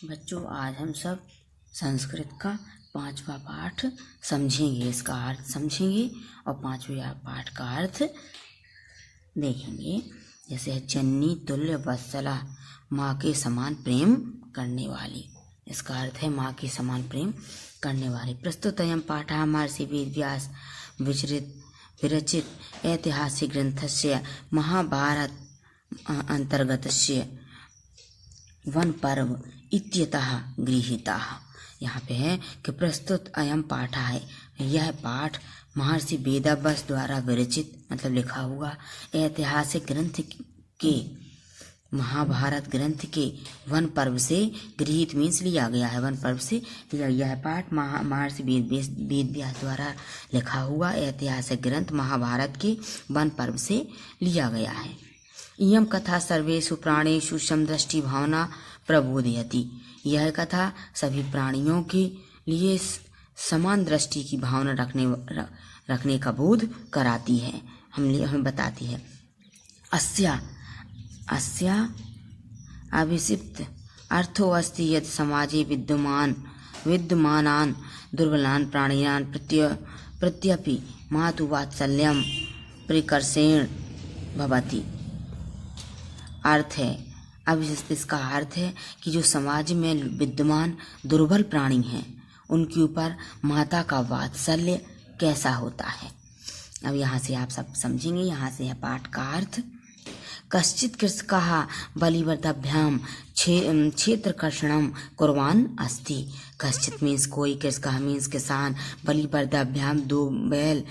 बच्चों, आज हम सब संस्कृत का 5वां पाठ समझेंगे, इसका अर्थ समझेंगे और 5वें पाठ का अर्थ देखेंगे। जैसे है जननी तुल्य वत्सला, माँ के समान प्रेम करने वाली। इसका अर्थ है माँ के समान प्रेम करने वाली। प्रस्तुत अयं पाठः महर्षि वेदव्यास विरचित ऐतिहासिक ग्रंथस्य महाभारत अंतर्गतस्य वन पर्व इत्यतः गृहीतः। यहाँ पे है कि प्रस्तुत अयम पाठ है, यह पाठ महर्षि वेदव्यास द्वारा विरचित मतलब लिखा हुआ ऐतिहासिक ग्रंथ के महाभारत ग्रंथ के वन पर्व से गृहीत मीन्स लिया गया है। वन पर्व से यह पाठ महर्षि वेदव्यास द्वारा लिखा हुआ ऐतिहासिक ग्रंथ महाभारत के वन पर्व से लिया गया है। इयं कथा सर्वेषु प्राणेषु समदृष्टि भावना प्रबोधयति। यह कथा सभी प्राणियों के लिए समान दृष्टि की भावना रखने का बोध कराती है, हमें बताती है। अस्या अभिषिप्त अर्थो अस्ति यत् समाजे विद्यमानान् दुर्बलान् प्राणिनान् प्रत्यपि मातुवात्सल्यं प्रकर्षेण भवति। अर्थ है अभिषिप्त, इसका अर्थ है कि जो समाज में विद्यमान दुर्बल प्राणी हैं उनके ऊपर माता का वात्सल्य कैसा होता है। अब यहाँ से आप सब समझेंगे। यहाँ से है पाठ का अर्थ। कश्चित् कृषकः बलिवर्धाभ्याम क्षेत्रकर्षणं कुर्वान् अस्ति। कश्चित् मीन्स कोई, कृषकः मीन्स किसान, बलिवर्धाभ्याम 2 बैल,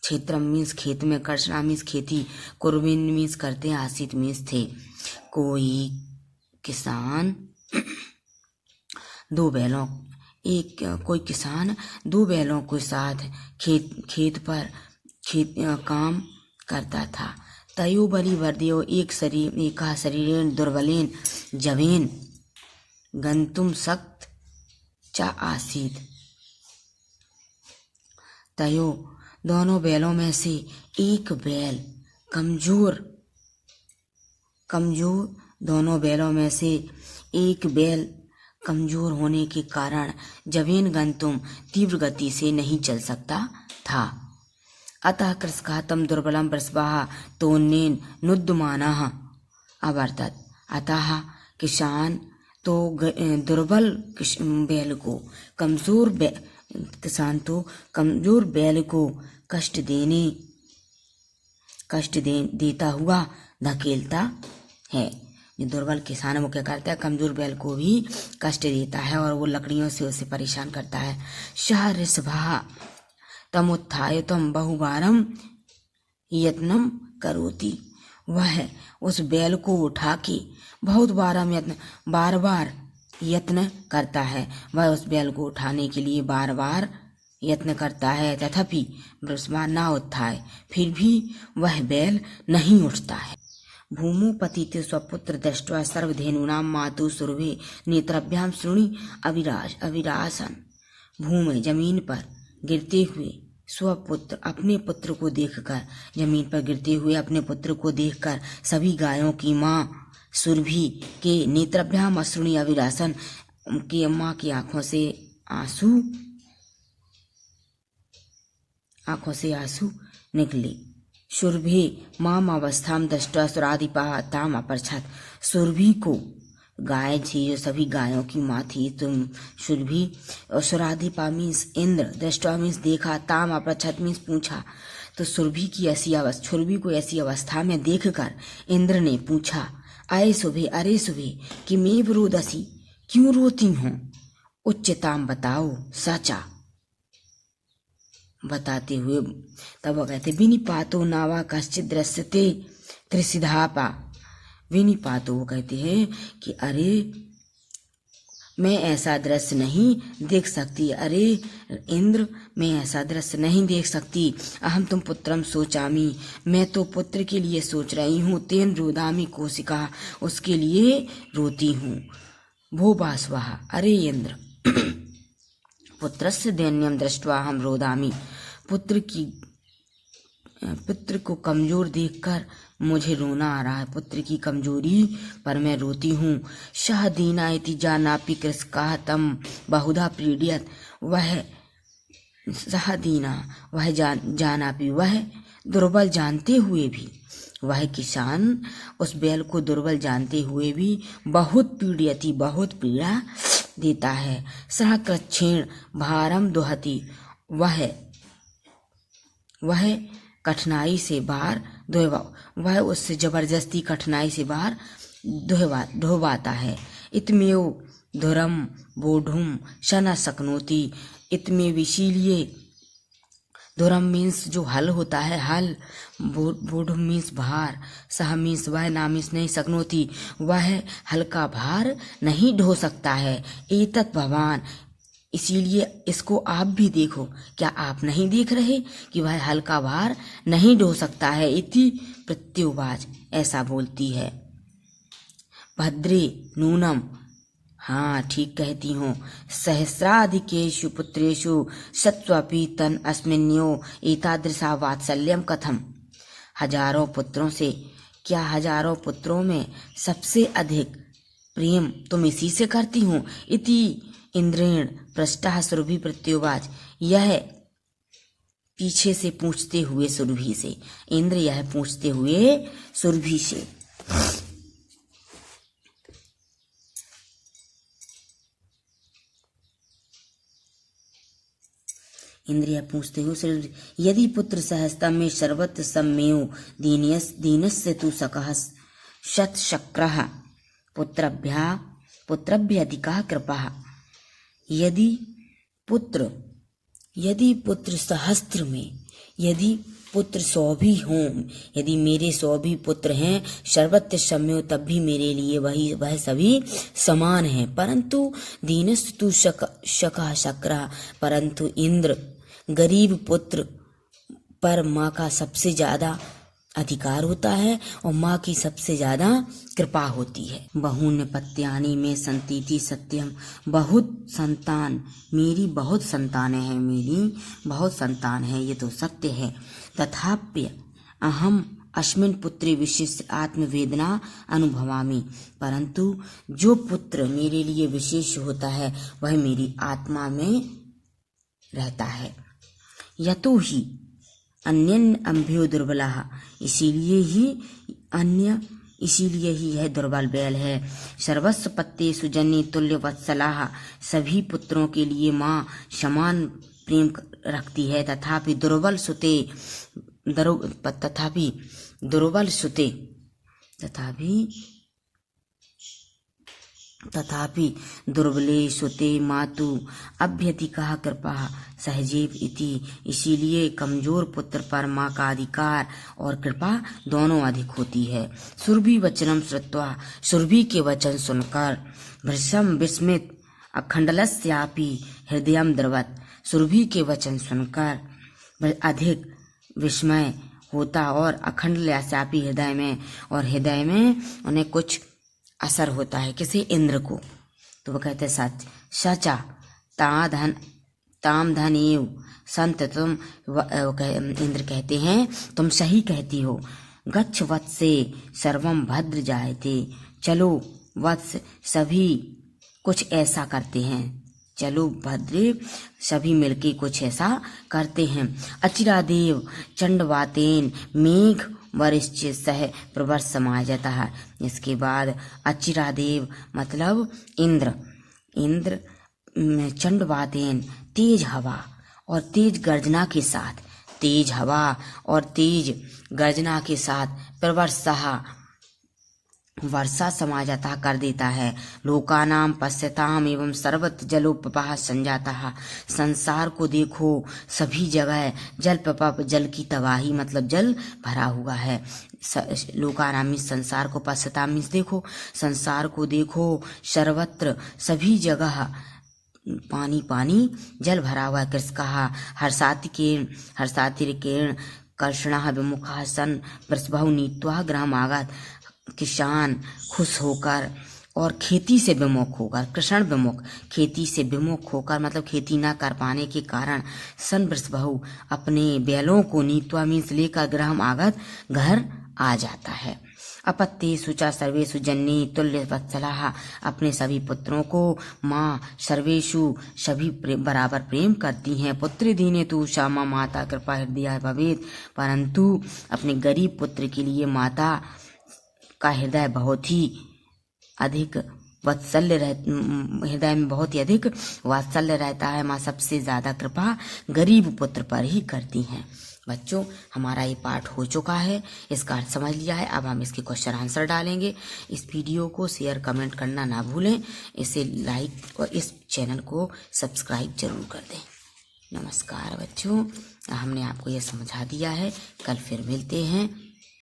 क्षेत्र मीन्स खेत में, कर्षणा मीन्स खेती, कुर्विन मीन्स करते हैं, आसित मीन्स थे। कोई किसान 2 बैलों कोई किसान 2 बैलों के साथ खेत पर काम करता था। तयो बलिवर्दयो एक शरीरेण दुर्बलेन जवेन गंतुम सक्त च आसीत। तयो दोनों बैलों में से एक बैल दोनों बैलों में से एक बैल कमजोर होने के कारण जवेन गंतुम तीव्र गति से नहीं चल सकता था। अतः कृषकः तं दुर्बलं वृषभः तोन्नेन नुद्यमानः अवर्तत। अतः किसान तो दुर्बल बैल को कमजोर बैल को कष्ट देता हुआ धकेलता है। ये दुर्बल किसान वो क्या करता है, कमजोर बैल को भी कष्ट देता है और वो लकड़ियों से उसे परेशान करता है। सह ऋषभः तमुत्थाय तम बहुबारम यत्नम करोति। वह उस बैल को उठा के बहुत बार बार यत्न करता है। वह उस बैल को उठाने के लिए बार बार यत्न करता है, तथापि वृषभ न उत्थाय, फिर भी वह बैल नहीं उठता है। भूमौ पतिते स्वपुत्र दृष्ट्वा सर्वधेनूनां मातु सुरभि नेत्राभ्याम श्रुणि अविरासन। भूमि जमीन पर गिरते हुए स्वपुत्र अपने पुत्र को देखकर, जमीन पर गिरते हुए अपने पुत्र को देखकर सभी गायों की माँ सुरभि के नेत्राभ्याम अश्रुणि अविरासन की माँ की आंखों से आंसू निकले। सुरभि माम अवस्थाम दृष्ट्वा सुराधिपः ताम अपरछत। सुरभि को गाय थी, जो सभी गायों की माँ थी, तुम सुरभि, और सुराधिपा मीन्स इंद्र, दृष्टवा मीन्स देखा, ताम अपरछत मीन्स पूछा। तो सुरभि को ऐसी अवस्था में देखकर इंद्र ने पूछा, अरे सुबह कि मैं रोदसी, क्यों रोती हूँ? उच्चताम बताओ, सचा बताते हुए तब वो कहते, विनिपातो नावा कश्चित् दृश्यते त्रिसिधापा। विनिपातो वो कहते हैं कि अरे मैं ऐसा दृश्य नहीं देख सकती, अरे इंद्र मैं ऐसा दृश्य नहीं देख सकती। अहम तुम पुत्रम सोचामी, मैं तो पुत्र के लिए सोच रही हूँ। तेन रोदामी कोशिका, उसके लिए रोती हूँ। भो बास्वाहा, अरे इंद्र पुत्रस्य दैन्यम दृष्ट्वा हम रोदामी, पुत्र की पुत्र को कमजोर देखकर मुझे रोना आ रहा है। पुत्र की कमजोरी पर मैं रोती हूँ। शह दीना इति जानापि कृषकाः तम बहुधा पीड़यत्। वह सह दीना वह जानापि वह दुर्बल जानते हुए भी, वह किसान उस बैल को दुर्बल जानते हुए भी बहुत पीड़यति बहुत पीड़ा देता है। सह कृच्छेण भारम दुहति। वह कठिनाई से बाहर वह उससे जबरदस्ती कठिनाई से बाहर ढोवाता है। इतमेव धुरम बोढ़ुम शन शक्नोति। इतमेव इसीलिए, धुरम मीन्स जो हल होता है, हल, बोढ़ुम मीन्स भार, सह मीन्स वह, ना मीन्स नहीं, शक्नोति वह हल्का भार नहीं ढो सकता है। एतत् भवान, इसीलिए इसको आप भी देखो। क्या आप नहीं देख रहे कि वह हल्का भार नहीं ढो सकता है। इति प्रत्युवाच, ऐसा बोलती है। भद्रे नूनम, हाँ ठीक कहती हूँ। सहस्राधिकेषु पुत्रेषु सत्वपि तन अस्मिन्यो एतादृशा वात्सल्यम कथम। हजारों पुत्रों से, क्या हजारों पुत्रों में सबसे अधिक प्रेम तुम इसी से करती हूँ। इति इंद्रेण पृष्ठः सुरभि प्रत्युवाच, यह पीछे से पूछते हुए सुरभि से, इंद्र यह पूछते हुए सुरभि से। इंद्रिया पूछते हुए यदि पुत्र सहस्ता में सर्वत्र सम्मेयो दीनस्य तु सकः शतशक्रः पुत्रभ्यधिका कृपः। यदि पुत्र सहस्त्र में, यदि पुत्र 100 भी हों, यदि मेरे 100 भी पुत्र हैं, सर्वत्र सम्मेयो, तब भी मेरे लिए वह सभी समान हैं। परंतु दीनस्तु तु शकः शक्रः, परंतु इंद्र गरीब पुत्र पर माँ का सबसे ज्यादा अधिकार होता है और माँ की सबसे ज्यादा कृपा होती है। बहुन्यपत्यानि में संतीति सत्यम, बहुत संतान, मेरी बहुत संतानें हैं, मेरी बहुत संतान है, ये तो सत्य है। तथाप्य अहम अस्मिन् पुत्रे विशिष्ट आत्मवेदना अनुभवामि, परंतु जो पुत्र मेरे लिए विशेष होता है वह मेरी आत्मा में रहता है। यतो ही अन्यन अम्भ्यो दुर्बलः, इसीलिए ही यह दुर्बल बैल है। सर्वस्व पत्तेषु जननी तुल्य वत्सलाः, सभी पुत्रों के लिए माँ समान प्रेम रखती है। तथापि दुर्बले सुते मातु अभ्यधिका कृपा सहजीव इति, इसीलिए कमजोर पुत्र पर माँ का अधिकार और कृपा दोनों अधिक होती है। सुरभि वचनम श्रुत्वा, सुरभि के वचन सुनकर भृशम विस्मित अखंडलस्यापि हृदयम द्रवत, सुरभि के वचन सुनकर अधिक विस्मय होता और अखंडलस्यापि हृदय में उन्हें कुछ असर होता है। किसी इंद्र को, तो वो कहते सच सचा ताम धन एव संत, तुम इंद्र कहते हैं तुम सही कहती हो। गच्छ वत्से सर्वम भद्र जायते, चलो वत्स सभी कुछ ऐसा करते हैं, चलो भद्रे सभी मिलके कुछ ऐसा करते हैं। अचिरादेव चंडवातेन मेघ वरिष्ठ सह प्रवर्ष समाजतः, इसके बाद अचिरादेव मतलब इंद्र चंडवातेन तेज हवा और तेज गर्जना के साथ प्रवर्षः वर्षा समाजता कर देता है। लोकानाम पश्यताम एवं सर्वत्र जलोपवाह संजाता, संसार को देखो सभी जगह जल की तबाही मतलब जल भरा हुआ है। लोकानाम मीन्स संसार को, पश्यताम मीन्स देखो, संसार को देखो, सर्वत्र सभी जगह पानी जल भरा हुआ है। कृषकाः हर्षातिरेकेण कर्षणाः विमुखाः सन् वृषभौ नीत्वा गृहम् आगत, किसान खुश होकर और खेती से विमुख होकर, कृषण विमुख, खेती से विमुख होकर मतलब खेती ना कर पाने के कारण सन वृषभु अपने बैलों को नीत्वा मीन्स लेकर गृहम आगत घर आ जाता है। अपत्ये शुचा सर्वेषु जननी तुल्य वत्सलाः अपने सभी पुत्रों को माँ सर्वेषु सभी बराबर प्रेम करती हैं। पुत्र दीने तु श्यामा माता कृपा हृदय भवेत् परंतु अपने गरीब पुत्र के लिए माता का हृदय बहुत ही अधिक वात्सल्य हृदय में बहुत ही अधिक वात्सल्य रहता है। माँ सबसे ज्यादा कृपा गरीब पुत्र पर ही करती हैं। बच्चों, हमारा ये पाठ हो चुका है, इसका अर्थ समझ लिया है। अब हम इसके क्वेश्चन आंसर डालेंगे। इस वीडियो को शेयर कमेंट करना ना भूलें, इसे लाइक और इस चैनल को सब्सक्राइब जरूर कर दें। नमस्कार बच्चों, हमने आपको ये समझा दिया है। कल फिर मिलते हैं।